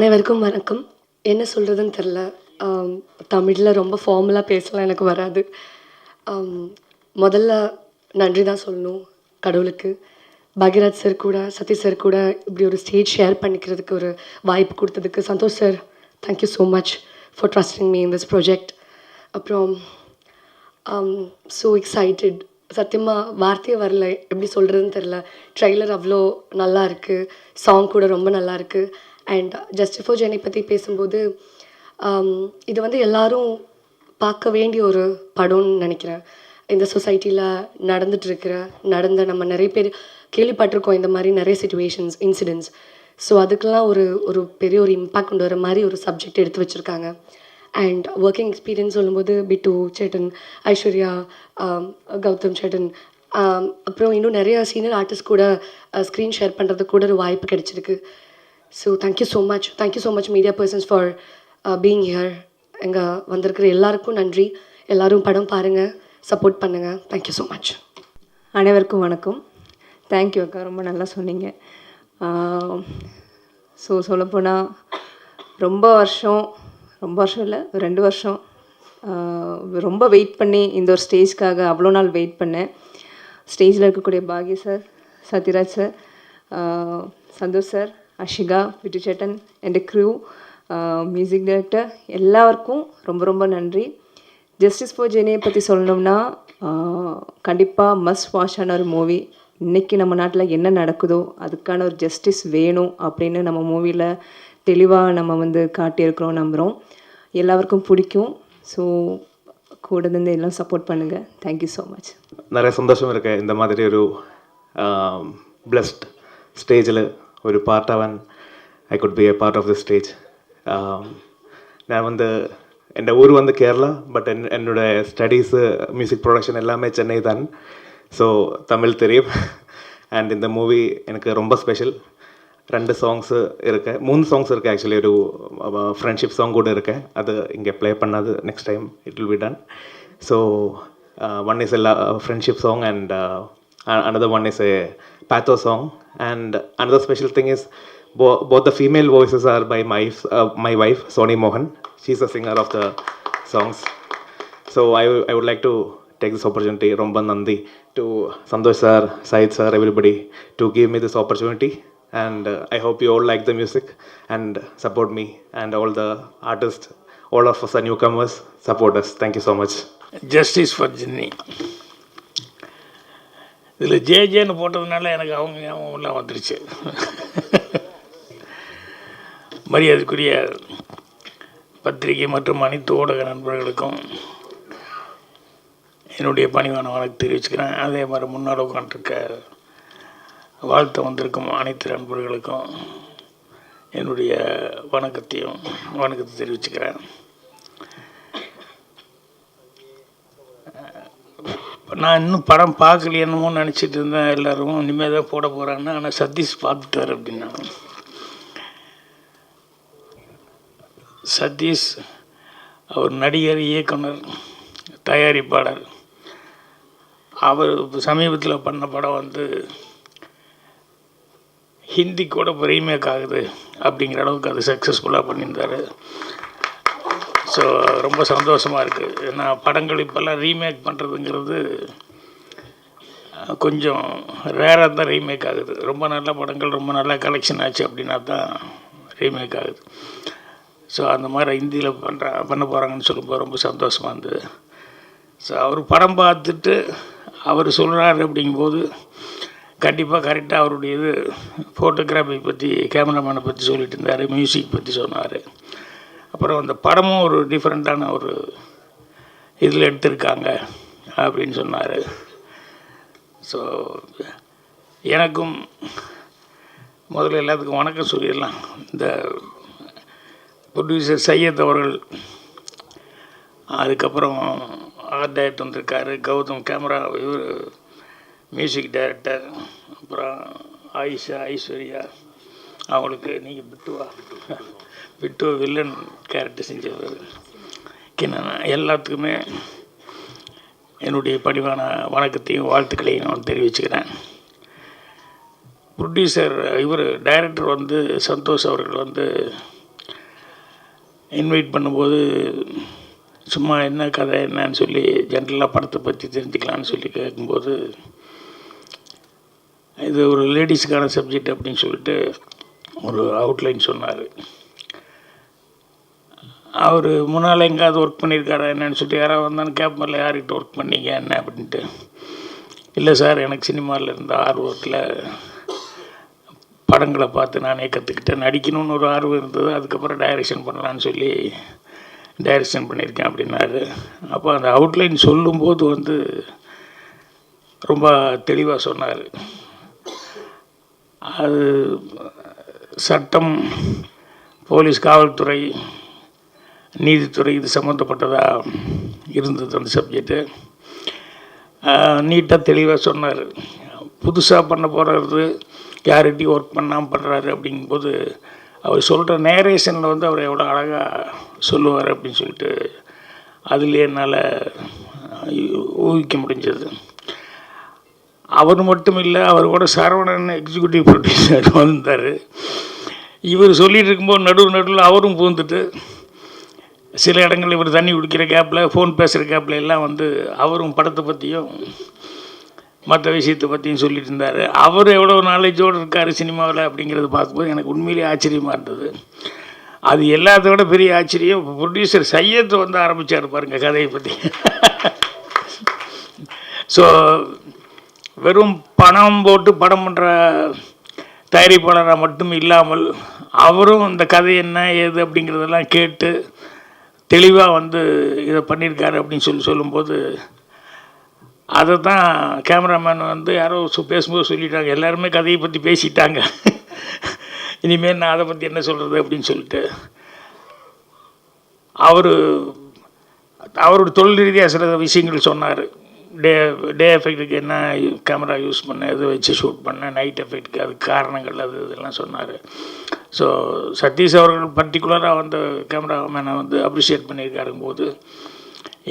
அனைவருக்கும் வணக்கம். என்ன சொல்றதுன்னு தெரில. தமிழ்ல ரொம்ப ஃபார்மலா பேசலாம் எனக்கு வராது. ஆம், முதல்ல நன்றி தான் சொல்லணும் கடவுளுக்கு. பாக்யராஜ் சார் கூட, சதீஷ் சார் கூட இப்படி ஒரு ஸ்டேஜ் ஷேர் பண்ணிக்கிறதுக்கு ஒரு வாய்ப்பு கொடுத்ததுக்கு Santhosh sir, thank you so much for trusting me in this project. அப்புறம் ஸோ எக்ஸைட்டட். சத்தியமா வார்த்தையே வரல. எப்படி சொல்கிறதுன்னு தெரில. ட்ரெய்லர் அவ்வளோ நல்லா இருக்குது. சாங் கூட ரொம்ப நல்லா இருக்குது. அண்ட் ஜஸ்டிஸ் ஃபார் ஜெனி பற்றி பேசும்போது இது வந்து எல்லாரும் பார்க்க வேண்டிய ஒரு படம்னு நினைக்கிறேன். இந்த சொசைட்டியில் நடந்த நம்ம நிறைய பேர் கேள்விப்பட்டிருக்கோம் இந்த மாதிரி நிறைய சிச்சுவேஷன்ஸ், இன்சிடென்ட்ஸ். ஸோ அதுக்கெல்லாம் ஒரு ஒரு பெரிய ஒரு இம்பேக்ட் கொண்டு வர மாதிரி ஒரு சப்ஜெக்ட் எடுத்து வச்சுருக்காங்க. அண்ட் ஒர்க்கிங் எக்ஸ்பீரியன்ஸ் சொல்லும்போது பிட்டு சேட்டன், ஐஸ்வர்யா, கௌதம் சேட்டன், அப்புறம் இன்னும் நிறைய சீனியர் ஆர்டிஸ்ட் கூட ஸ்க்ரீன் ஷேர் பண்ணுறதுக்கு கூட ஒரு வாய்ப்பு கிடைச்சிருக்கு. So thank you so much media persons for being here. எங்கே வந்திருக்கிற எல்லாருக்கும் நன்றி. எல்லோரும் படம் பாருங்கள், சப்போர்ட் பண்ணுங்கள். Thank you so much. அனைவருக்கும் வணக்கம். தேங்க்யூ அக்கா, ரொம்ப நல்லா சொன்னீங்க. ஸோ சொல்லப்போனால் ரொம்ப வருஷம் இல்லை, 2 வருஷம் ரொம்ப வெயிட் பண்ணி இந்த ஒரு ஸ்டேஜ்க்காக அவ்வளோ நாள் வெயிட் பண்ணேன். ஸ்டேஜில் இருக்கக்கூடிய பாக்ய sir, Sathyaraj sir, Santhosh sir, Ashika, விட்டு சேட்டன், என் க்ரூ, மியூசிக் டைரக்டர் எல்லாருக்கும் ரொம்ப ரொம்ப நன்றி. ஜஸ்டிஸ் ஃபார் ஜெனியை பற்றி சொல்லணும்னா கண்டிப்பாக மஸ்ட் வாட்சான ஒரு மூவி. இன்றைக்கி நம்ம நாட்டில் என்ன நடக்குதோ அதுக்கான ஒரு ஜஸ்டிஸ் வேணும் அப்படின்னு நம்ம மூவியில் தெளிவாக நம்ம வந்து காட்டியிருக்கிறோம், நம்புகிறோம். எல்லாருக்கும் பிடிக்கும். ஸோ கூட இருந்து எல்லாம் சப்போர்ட் பண்ணுங்கள். Thank you so much. நிறைய சந்தோஷம் இருக்கு இந்த மாதிரி ஒரு பிளஸ்ட் ஸ்டேஜில் ஒரு பார்ட்டாக I could be a part of the stage. நான் வந்து என் ஊர் வந்து கேரளா, பட் என்னோடய ஸ்டடீஸு மியூசிக் ப்ரொடக்ஷன் எல்லாமே சென்னை தான். ஸோ தமிழ் தெரியும். அண்ட் இந்த மூவி எனக்கு ரொம்ப ஸ்பெஷல். 2 சாங்ஸு இருக்கு, 3 சாங்ஸ் இருக்குது. ஆக்சுவலி ஒரு ஃப்ரெண்ட்ஷிப் சாங் கூட இருக்கு. அது இங்கே ப்ளே பண்ணாது, next time it will be done. So one is a friendship song and another one is a patho song. And another special thing is both the female voices are by my wife Soni Mohan. She's the singer of the songs. So I would like to take this opportunity, romba nandi, to Santosh sir, Syed sir, everybody, to give me this opportunity. And I hope you all like the music and support me, and all the artists, all of us are newcomers, support us. Thank you so much. Justice for Jenny இதில் ஜேஜேன்னு போட்டதுனால எனக்கு அவங்க ஞாபகம்லாம் வந்துருச்சு. மரியாதைக்குரிய பத்திரிகை மற்றும் அனைத்து ஊடக நண்பர்களுக்கும் என்னுடைய பணிவான வணக்கம் தெரிவிச்சுக்கிறேன். அதே மாதிரி முன்னாடி உட்காந்துருக்க வாழ்த்து வந்திருக்கும் அனைத்து நண்பர்களுக்கும் என்னுடைய வணக்கத்தை தெரிவிச்சுக்கிறேன். நான் இன்னும் படம் பார்க்கலையேன்னு நினச்சிட்டு இருந்தேன். எல்லோரும் இனிமேல் தான் போட போகிறாங்க. ஆனால் சதீஷ் பார்த்துட்டார் அப்படின்னாங்க. சதீஷ் அவர் நடிகர், இயக்குனர், தயாரிப்பாளர். அவர் சமீபத்தில் பண்ண படம் வந்து ஹிந்தி கூட இப்போ ரீமேக் ஆகுது அப்படிங்கிற அளவுக்கு அது சக்ஸஸ்ஃபுல்லாக பண்ணியிருந்தார். ஸோ ரொம்ப சந்தோஷமாக இருக்குது. ஏன்னா படங்கள் இப்போல்லாம் ரீமேக் பண்ணுறதுங்கிறது கொஞ்சம் ரேராக தான் ரீமேக் ஆகுது. ரொம்ப நல்ல படங்கள் ரொம்ப நல்ல கலெக்ஷன் ஆச்சு அப்படின்னா தான் ரீமேக் ஆகுது. ஸோ அந்த மாதிரி ஹிந்தியில் பண்ண போகிறாங்கன்னு சொல்லும்போது ரொம்ப சந்தோஷமாக இருந்தது. ஸோ அவர் படம் பார்த்துட்டு அவர் சொல்கிறாரு அப்படிங்கும்போது கண்டிப்பாக கரெக்டாக அவருடைய இது ஃபோட்டோகிராஃபி பற்றி, கேமராமேனை பற்றி சொல்லிட்டு இருந்தார், மியூசிக் பற்றி சொன்னார். அப்புறம் அந்த படமும் ஒரு டிஃப்ரெண்ட்டான ஒரு இதில் எடுத்திருக்காங்க அப்படின்னு சொன்னார். ஸோ எனக்கும் முதல்ல எல்லாத்துக்கும் வணக்கம் சொல்லிடலாம். இந்த ப்ரொடியூசர் சையத் அவர்கள், அதுக்கப்புறம் ஆர்ட் டைரக்டர் வந்திருக்காரு, கௌதம் கேமரா, இவர் மியூசிக் டைரக்டர், அப்புறம் ஐஸ்வர்யா, அவங்களுக்கு நீங்கள் பிட்டு வில்லன் கேரக்டர் செஞ்சவர், எல்லாத்துக்குமே என்னுடைய பணிவான வணக்கத்தையும் வாழ்த்துக்களையும் நான் தெரிவிச்சுக்கிறேன். ப்ரொடியூசர் டைரக்டர் சந்தோஷ் அவர்கள் இன்வைட் பண்ணும்போது சும்மா என்ன கதை என்னன்னு சொல்லி ஜென்ரலாக படத்தை பற்றி தெரிஞ்சுக்கலான்னு சொல்லி கேட்கும்போது இது ஒரு லேடிஸுக்கான சப்ஜெக்ட் அப்படின்னு சொல்லிட்டு ஒரு அவுட்லைன் சொன்னார். அவர் முன்னால் எங்கேயாவது ஒர்க் பண்ணியிருக்காரா என்னன்னு சொல்லிட்டு யாராவது வந்தாலும் கேட்பார்ல, யார்கிட்ட ஒர்க் பண்ணீங்க என்ன அப்படின்ட்டு. இல்லை சார், எனக்கு சினிமாவில் இருந்த ஆர்வத்தில் படங்களை பார்த்து நானே கற்றுக்கிட்டேன், நடிக்கணும்னு ஒரு ஆர்வம் இருந்தது, அதுக்கப்புறம் டைரக்ஷன் பண்ணலான்னு சொல்லி டைரக்ஷன் பண்ணியிருக்கேன் அப்படின்னாரு. அப்போ அந்த அவுட்லைன் சொல்லும்போது வந்து ரொம்ப தெளிவாக சொன்னார். அது சட்டம், போலீஸ், காவல்துறை, நீதித்துறை இது சம்மந்தப்பட்டதாக இருந்தது அந்த சப்ஜெக்டு. நீட்டாக தெளிவாக சொன்னார். புதுசாக பண்ண போகிறது யார்கிட்டையும் ஒர்க் பண்ணாமல் பண்ணுறாரு அப்படிங்கும்போது அவர் சொல்கிற நேரேஷனில் வந்து அவர் எவ்வளோ அழகாக சொல்லுவார் அப்படின்னு சொல்லிட்டு அதுலேயே என்னால் ஊகிக்க முடிஞ்சது. அவர் மட்டும் இல்லை, அவர் கூட சரவணன் எக்ஸிக்யூட்டிவ் ப்ரொடியூசர் வந்தார். இவர் சொல்லிகிட்டு இருக்கும்போது நடுவில் அவரும் பூந்துட்டு சில இடங்களில் இவர் தண்ணி குடிக்கிற கேப்பில், ஃபோன் பேசுகிற கேப்பில் எல்லாம் வந்து அவரும் படத்தை பற்றியும் மற்ற விஷயத்தை பற்றியும் சொல்லிட்டு இருந்தார். அவர் எவ்வளோ நாலேஜோடு இருக்கார் சினிமாவில் அப்படிங்கிறத பார்க்கும்போது எனக்கு உண்மையிலேயே ஆச்சரியமாக இருந்தது. அது எல்லாத்த விட பெரிய ஆச்சரியம், ப்ரொடியூசர் சையத் வந்து ஆரம்பித்தார் பாருங்கள் கதையை பற்றி. ஸோ வெறும் பணம் போட்டு படம் பண்ணுற தயாரிப்பாளராக மட்டும் இல்லாமல் அவரும் இந்த கதை என்ன ஏது அப்படிங்கிறதெல்லாம் கேட்டு தெளிவாக வந்து இதை பண்ணியிருக்காரு அப்படின்னு சொல்லும்போது அதை தான் கேமராமேன் வந்து யாரோ பேசும்போது சொல்லிட்டாங்க, எல்லாருமே கதையை பற்றி பேசிட்டாங்க, இனிமேல் நான் அதை பற்றி என்ன சொல்கிறது அப்படின்னு சொல்லிட்டு அவரோட தொழில் ரீதியாக சில விஷயங்கள் சொன்னார். டே எஃபெக்ட்டுக்கு என்ன கேமரா யூஸ் பண்ண, எது வச்சு ஷூட் பண்ண, நைட் எஃபெக்ட்டுக்கு அது காரணங்கள் அது இதெல்லாம் சொன்னார். ஸோ சதீஷ் அவர்கள் பர்டிகுலராக வந்து கேமராமேனை வந்து அப்ரிஷியேட் பண்ணியிருக்காருங்கும்போது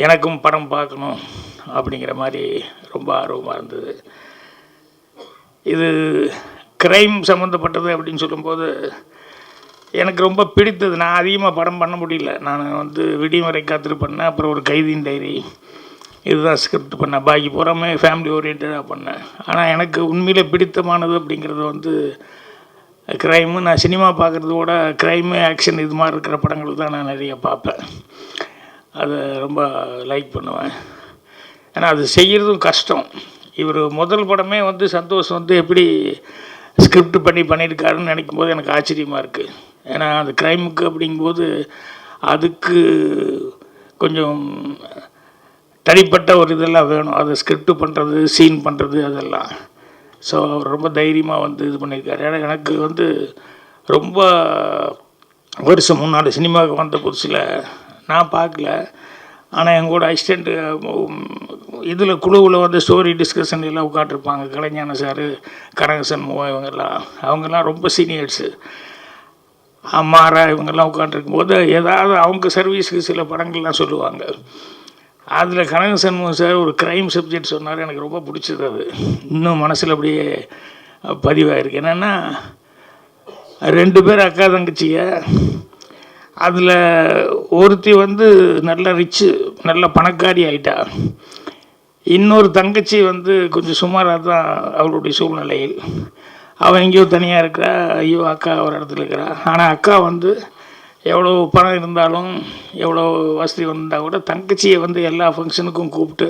எனக்கும் படம் பார்க்கணும் அப்படிங்கிற மாதிரி ரொம்ப ஆர்வமாக இருந்தது. இது க்ரைம் சம்மந்தப்பட்டது அப்படின்னு சொல்லும்போது எனக்கு ரொம்ப பிடித்தது. நான் அதிகமாக படம் பண்ண முடியல. நான் வந்து விடிமுறை காத்திரு பண்ணேன், அப்புறம் ஒரு கைதியின் டைரி, இதுதான் ஸ்கிரிப்ட் பண்ணேன். பாக்கி பூராமே ஃபேமிலி ஓரியன்டாக பண்ணேன். ஆனால் எனக்கு உண்மையிலே பிடித்தமானது அப்படிங்கிறது வந்து க்ரைமு. நான் சினிமா பார்க்குறதோட க்ரைமு, ஆக்ஷன் இது மாதிரி இருக்கிற படங்கள் தான் நான் நிறைய பார்ப்பேன். அதை ரொம்ப லைக் பண்ணுவேன். ஏன்னா அது செய்கிறதும் கஷ்டம். இவர் முதல் படமே வந்து சந்தோஷ் வந்து எப்படி ஸ்கிரிப்ட் பண்ணியிருக்காருன்னு நினைக்கும் போது எனக்கு ஆச்சரியமாக இருக்குது. ஏன்னா அந்த க்ரைமுக்கு அப்படிங்கும்போது அதுக்கு கொஞ்சம் தனிப்பட்ட ஒரு இதெல்லாம் வேணும், அதை ஸ்கிரிப்ட் பண்ணுறது, சீன் பண்ணுறது அதெல்லாம். ஸோ அவர் ரொம்ப தைரியமாக வந்து இது பண்ணியிருக்காரு. ஏன்னா எனக்கு வந்து ரொம்ப வருஷம் முன்னாடி சினிமாவுக்கு வந்த புதுசில் நான் பார்க்கல, ஆனால் என் கூட அசிஸ்டண்ட்டு இதில் குழுவில் வந்து ஸ்டோரி டிஸ்கஷன் எல்லாம் உட்காந்துருப்பாங்க. கலைஞான சார், கனகசன் அவங்கெல்லாம் ரொம்ப சீனியர்ஸு. அம்மாரா இவங்கெல்லாம் உட்காந்துருக்கும்போது ஏதாவது அவங்க சர்வீஸுக்கு சில படங்கள்லாம் சொல்லுவாங்க. அதில் கனகசண்முகம் சார் ஒரு க்ரைம் சப்ஜெக்ட் சொன்னார். எனக்கு ரொம்ப பிடிச்சது. அது இன்னும் மனசில் அப்படியே பதிவாயிருக்கு. என்னென்னா 2 பேர் அக்கா தங்கச்சிங்க. அதில் ஒருத்தி வந்து நல்ல ரிச்சு, நல்ல பணக்காரி ஆகிட்டா. இன்னொரு தங்கச்சி வந்து கொஞ்சம் சுமாராக தான் அவளுடைய சூழ்நிலையில். அவன் எங்கேயோ தனியாக இருக்கிறா, ஐயோ அக்கா ஒரு இடத்துல இருக்கிறா. ஆனால் அக்கா வந்து எவ்வளோ பணம் இருந்தாலும் எவ்வளோ வசதி வந்தால் கூட தங்கச்சியை வந்து எல்லா ஃபங்க்ஷனுக்கும் கூப்பிட்டு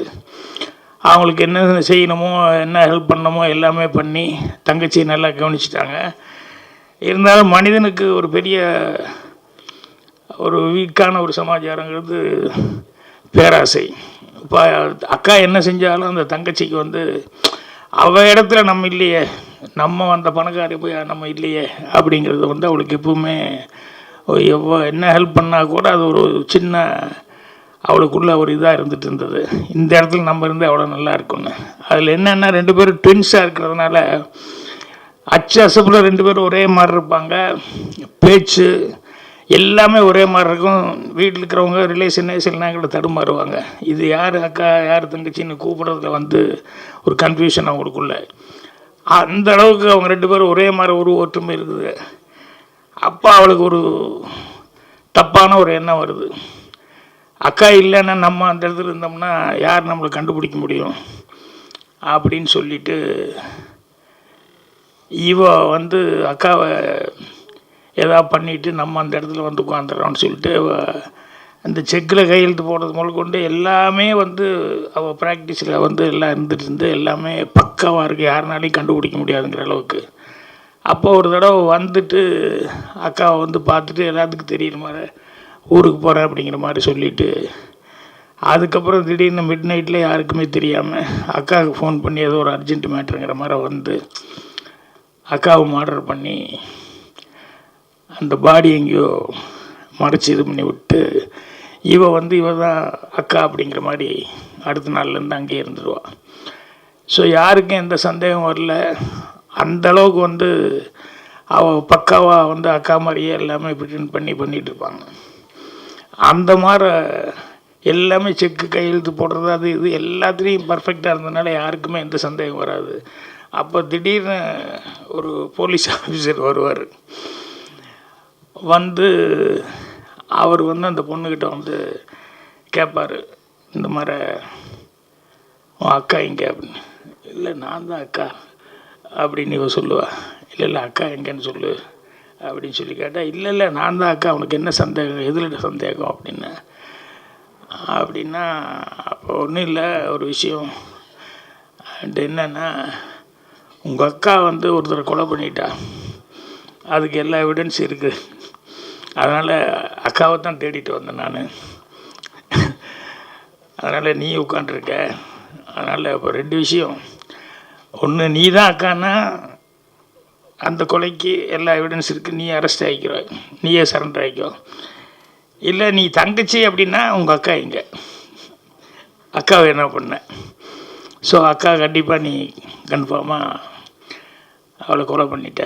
அவங்களுக்கு என்ன செய்யணுமோ, என்ன ஹெல்ப் பண்ணணுமோ எல்லாமே பண்ணி தங்கச்சியை நல்லா கவனிச்சிட்டாங்க. இருந்தாலும் மனிதனுக்கு ஒரு பெரிய ஒரு வீக்கான ஒரு சமாச்சாரங்கிறது பேராசை. இப்போ அக்கா என்ன செஞ்சாலும் அந்த தங்கச்சிக்கு வந்து அவள் இடத்துல நம்ம இல்லையே, நம்ம அந்த பணக்காரி போய் நம்ம இல்லையே அப்படிங்கிறது வந்து அவளுக்கு எப்பவுமே என்ன ஹெல்ப் பண்ணால் கூட அது ஒரு சின்ன அவளுக்குள்ள ஒரு இதாக இருந்துகிட்டு இருந்தது. இந்த இடத்துல நம்ம இருந்தால் எவ்வளோ நல்லா இருக்குன்னு. அதில் என்னென்னா 2 பேரும் ட்வின்ஸாக இருக்கிறதுனால அச்சசப்பில் 2 பேரும் ஒரே மாதிரி இருப்பாங்க. பேச்சு எல்லாமே ஒரே மாதிரி இருக்கும். வீட்டில் இருக்கிறவங்க ரிலேஷனே சில நேரங்களில் தடுமாறுவாங்க. இது யார் அக்கா யார் தங்கச்சின்னு கூப்பிட்றதுல வந்து ஒரு கன்ஃபியூஷன் அவங்களுக்குள்ள. அந்த அளவுக்கு அவங்க 2 பேரும் ஒரே மாதிரி ஒரு ஒற்றுமை இருக்குது. அப்போ அவளுக்கு ஒரு தப்பான ஒரு எண்ணம் வருது. அக்கா இல்லைன்னா நம்ம அந்த இடத்துல இருந்தோம்னா யார் நம்மளை கண்டுபிடிக்க முடியும் அப்படின்னு சொல்லிட்டு இவ வந்து அக்காவை ஏதாவது பண்ணிவிட்டு நம்ம அந்த இடத்துல வந்து உட்காந்துடுறோம்னு சொல்லிட்டு அந்த செக்கில் கையெழுத்து போடுறது முதல் கொண்டு எல்லாமே வந்து அவள் ப்ராக்டிஸில் வந்து எல்லாம் இருந்துட்டு எல்லாமே பக்காவாக இருக்குது, யாருனாலையும் கண்டுபிடிக்க முடியாதுங்கிற அளவுக்கு. அப்போ ஒரு தடவை வந்துட்டு அக்காவை வந்து பார்த்துட்டு எல்லாத்துக்கும் தெரியுற மாதிரி ஊருக்கு போகிறேன் அப்படிங்கிற மாதிரி சொல்லிவிட்டு அதுக்கப்புறம் திடீர்னு மிட் நைட்டில் யாருக்குமே தெரியாமல் அக்காவுக்கு ஃபோன் பண்ணி ஏதோ ஒரு அர்ஜென்ட் மேட்ருங்கிற மாதிரி வந்து அக்காவை மர்டர் பண்ணி அந்த பாடி எங்கேயோ மறைச்சி இது பண்ணி விட்டு இவ தான் அக்கா அப்படிங்கிற மாதிரி அடுத்த நாள்லேருந்து அங்கேயே இருந்துருவாள். ஸோ யாருக்கும் எந்த சந்தேகம் வரல. அந்தளவுக்கு வந்து அவள் பக்காவாக வந்து அக்கா மாதிரியே எல்லாமே ப்ரிட்டெண்ட் பண்ணிகிட்டு இருப்பாங்க. அந்த மாதிரி எல்லாமே செக்கு கையெழுத்து போடுறது அது இது எல்லாத்துலேயும் பர்ஃபெக்டாக இருந்ததுனால யாருக்குமே எந்த சந்தேகம் வராது. அப்போ திடீர்னு ஒரு போலீஸ் ஆஃபீஸர் வருவார். வந்து அவர் வந்து அந்த பொண்ணுக்கிட்ட வந்து கேட்பார், இந்த மாதிரி உன் அக்கா எங்கே அப்படின்னு. இல்லை நான் தான் அக்கா அப்படின்னு இவ சொல்லுவாள். இல்லை அக்கா எங்கேன்னு சொல்லு அப்படின்னு சொல்லி கேட்டால் இல்லை நான் தான் அக்கா, உனக்கு என்ன சந்தேகம், எதில் சந்தேகம் அப்படின்னா அப்போ ஒன்றும் இல்லை, ஒரு விஷயம் என்னென்னா உங்கள் அக்கா வந்து ஒருத்தரை கொலை பண்ணிட்டா, அதுக்கு எல்லா எவிடன்ஸ் இருக்குது, அதனால் அக்காவை தான் தேடிட்டு வந்தேன் நான், அதனால் நீ உட்காண்ட்ருக்க, அதனால் இப்போ 2 விஷயம், ஒன்று நீ தான் அக்கான்னா அந்த கொலைக்கு எல்லா எவிடன்ஸ் இருக்குது, நீ அரெஸ்ட் ஆகிக்கிறோ, நீயே சரண்டர் ஆகிக்கோ, இல்லை நீ தங்கச்சி அப்படின்னா உங்கள் அக்கா எங்கே, அக்காவை என்ன பண்ண. ஸோ அக்கா கண்டிப்பாக நீ கன்ஃபார்மாக அவளை கொலை பண்ணிட்ட.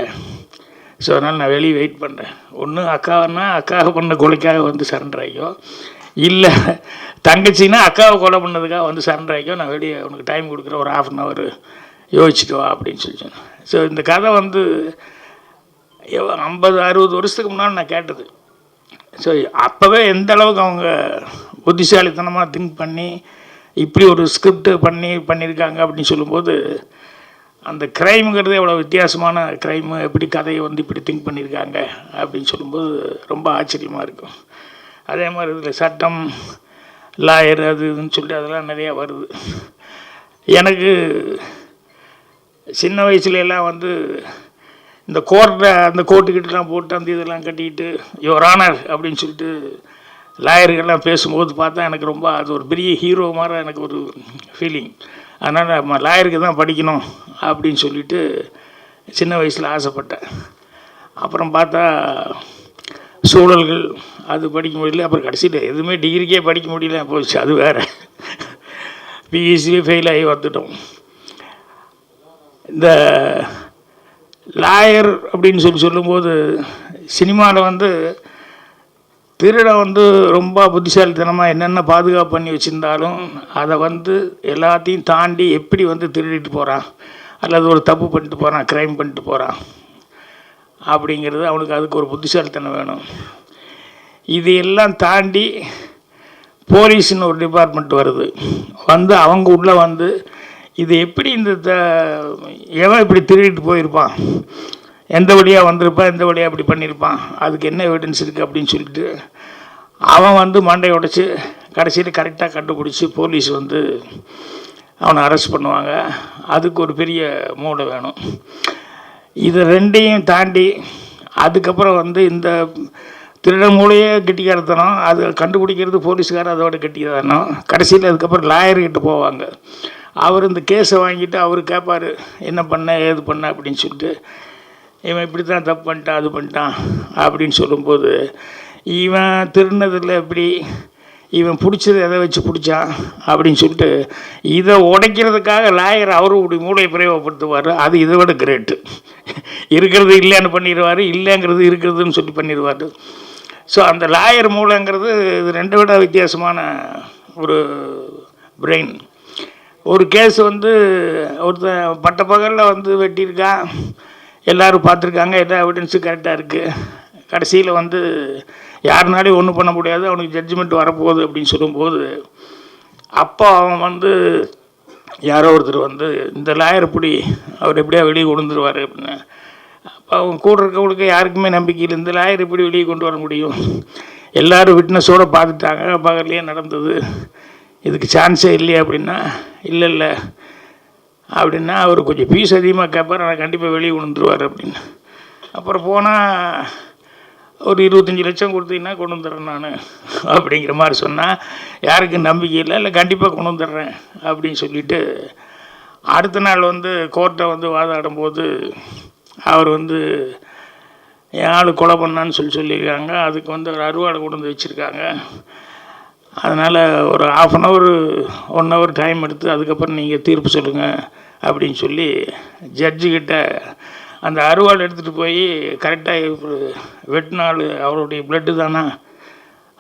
ஸோ அதனால் நான் வெளியே வெயிட் பண்ணுறேன். ஒன்று அக்காவன்னா அக்காவை பண்ண கொலைக்காக வந்து சரண்டர் ஆகிக்கோ, இல்லை தங்கச்சின்னா அக்காவை கொலை பண்ணதுக்காக வந்து சரண்டர் ஆகிக்கோ, நான் வெளியே உனக்கு டைம் கொடுக்குறேன், ஒரு 1/2 hour யோசிச்சுட்டு வா அப்படின்னு சொல்லி சொன்னேன். ஸோ இந்த கதை வந்து 50-60 வருஷத்துக்கு முன்னால் நான் கேட்டது. ஸோ அப்போவே எந்த அளவுக்கு அவங்க புத்திசாலித்தனமாக திங்க் பண்ணி இப்படி ஒரு ஸ்கிரிப்ட் பண்ணியிருக்காங்க அப்படின்னு சொல்லும்போது, அந்த க்ரைமுங்கிறது எவ்வளோ வித்தியாசமான க்ரைமு, எப்படி கதையை வந்து இப்படி திங்க் பண்ணியிருக்காங்க அப்படின்னு சொல்லும்போது ரொம்ப ஆச்சரியமாக இருக்கும். அதே மாதிரி இதில் சட்டம், லாயர் அது இதுன்னு சொல்லிட்டு அதெல்லாம் நிறையா வருது. எனக்கு சின்ன வயசுலலாம் வந்து இந்த அந்த கோட்டுக்கிட்டலாம் போட்டு அந்த இதெல்லாம் கட்டிக்கிட்டு யுவர் ஆனர் அப்படின்னு சொல்லிட்டு லாயர்கள்லாம் பேசும்போது பார்த்தா எனக்கு ரொம்ப அது ஒரு பெரிய ஹீரோ மாதிரி எனக்கு ஒரு ஃபீலிங். அதனால் நம்ம லாயருக்கு தான் படிக்கணும் அப்படின்னு சொல்லிட்டு சின்ன வயசில் ஆசைப்பட்டேன். அப்புறம் பார்த்தா சூழல்கள் அது படிக்க முடியல. அப்புறம் கடைசியில் எதுவுமே டிகிரிக்கே படிக்க முடியல போச்சு, அது வேறு. பிஎஸ்சியே ஃபெயில் ஆகி வந்துட்டோம். இந்த லாயர் அப்படின்னு சொல்லும்போது சினிமாவில் வந்து திருடன் வந்து ரொம்ப புத்திசாலித்தனமாக என்னென்ன பாதுகாப்பு பண்ணி வச்சுருந்தாலும் அதை வந்து எல்லாத்தையும் தாண்டி எப்படி வந்து திருடிட்டு போகிறான் அல்லது ஒரு தப்பு பண்ணிட்டு போகிறான், க்ரைம் பண்ணிட்டு போகிறான் அப்படிங்கிறது அவனுக்கு அதுக்கு ஒரு புத்திசாலித்தனம் வேணும். இது எல்லாம் தாண்டி போலீஸ்னு ஒரு டிபார்ட்மெண்ட் வருது. வந்து அவங்க உள்ளே வந்து இது எப்படி எவன் இப்படி திருடிட்டு போயிருப்பான், எந்த வழியாக வந்திருப்பான், எந்த வழியாக அப்படி பண்ணியிருப்பான், அதுக்கு என்ன எவிடன்ஸ் இருக்குது அப்படின்னு சொல்லிட்டு அவன் வந்து மண்டையை உடைச்சி கடைசியில் கரெக்டாக கண்டுபிடிச்சி போலீஸ் வந்து அவனை அரெஸ்ட் பண்ணுவாங்க. அதுக்கு ஒரு பெரிய மூளை வேணும். இது 2ஐயும் தாண்டி அதுக்கப்புறம் வந்து இந்த திருடன் மூளையே கெட்டிக்காரத்தனம், அது கண்டுபிடிக்கிறது போலீஸ்காரர் அதோட கெட்டிக்காரத்தனம். கடைசியில் அதுக்கப்புறம் லாயர்கிட்ட போவாங்க. அவர் இந்த கேஸை வாங்கிட்டு அவர் கேட்பார், என்ன பண்ண ஏது பண்ண அப்படின்னு சொல்லிட்டு. இவன் இப்படி தான் தப்பு பண்ணிட்டான், அது பண்ணிட்டான் அப்படின்னு சொல்லும்போது இவன் திருநதில் எப்படி இவன் பிடிச்சது எதை வச்சு பிடிச்சான் அப்படின்னு சொல்லிட்டு இதை உடைக்கிறதுக்காக லாயர் அவரு மூளையை பிரயோகப்படுத்துவார். அது இதை விட கிரேட்டு. இருக்கிறது இல்லைன்னு பண்ணிடுவார், இல்லைங்கிறது இருக்கிறதுன்னு சொல்லி பண்ணிடுவார். ஸோ அந்த லாயர் மூளைங்கிறது இது 2 விட வித்தியாசமான ஒரு பிரெயின். ஒரு கேஸ் வந்து ஒருத்தன் பட்டப்பகலில் வந்து வெட்டியிருக்கான், எல்லோரும் பார்த்துருக்காங்க, எல்லா எவிடன்ஸும் கரெக்டாக இருக்குது. கடைசியில் வந்து யாருனாலையும் ஒன்றும் பண்ண முடியாது, அவனுக்கு ஜட்ஜ்மெண்ட் வரப்போகுது அப்படின்னு சொல்லும்போது, அப்போ அவன் வந்து யாரோ ஒருத்தர் வந்து இந்த லாயர் எப்படி அவர் எப்படியா வெளியே கொண்டு வந்துடுவார் அப்படின்னு. அப்போ அவங்க கூட இருக்கவங்களுக்கு யாருக்குமே நம்பிக்கை இல்லை, இந்த லாயர் எப்படி வெளியே கொண்டு வர முடியும், எல்லோரும் விட்னஸோடு பார்த்துட்டாங்க, பகல்லையே நடந்தது, இதுக்கு சான்ஸே இல்லையா அப்படின்னா, இல்லை அப்படின்னா அவர் கொஞ்சம் ஃபீஸ் அதிகமாக கேட்பார், ஆனால் கண்டிப்பாக வெளியே கொண்டு வந்துடுவார் அப்படின்னு. அப்புறம் போனால் ஒரு 25 லட்சம் கொடுத்தீங்கன்னா கொண்டு வந்துடுறேன் நான் அப்படிங்கிற மாதிரி சொன்னால் யாருக்கும் நம்பிக்கை இல்லை கண்டிப்பாக கொண்டு வந்துடுறேன் அப்படின்னு சொல்லிவிட்டு அடுத்த நாள் வந்து கோர்ட்டை வந்து வாதாடும் போது அவர் வந்து என் ஆள் கொலை பண்ணான்னு சொல்லியிருக்காங்க. அதுக்கு வந்து ஒரு அறுவாடை கொண்டு வந்து வச்சுருக்காங்க. அதனால் ஒரு 1/2 hour டைம் எடுத்து அதுக்கப்புறம் நீங்கள் தீர்ப்பு சொல்லுங்கள் அப்படின்னு சொல்லி ஜட்ஜுக்கிட்ட அந்த அறுவாள் எடுத்துகிட்டு போய் கரெக்டாக வெட்டினாள் அவருடைய பிளட்டு தானா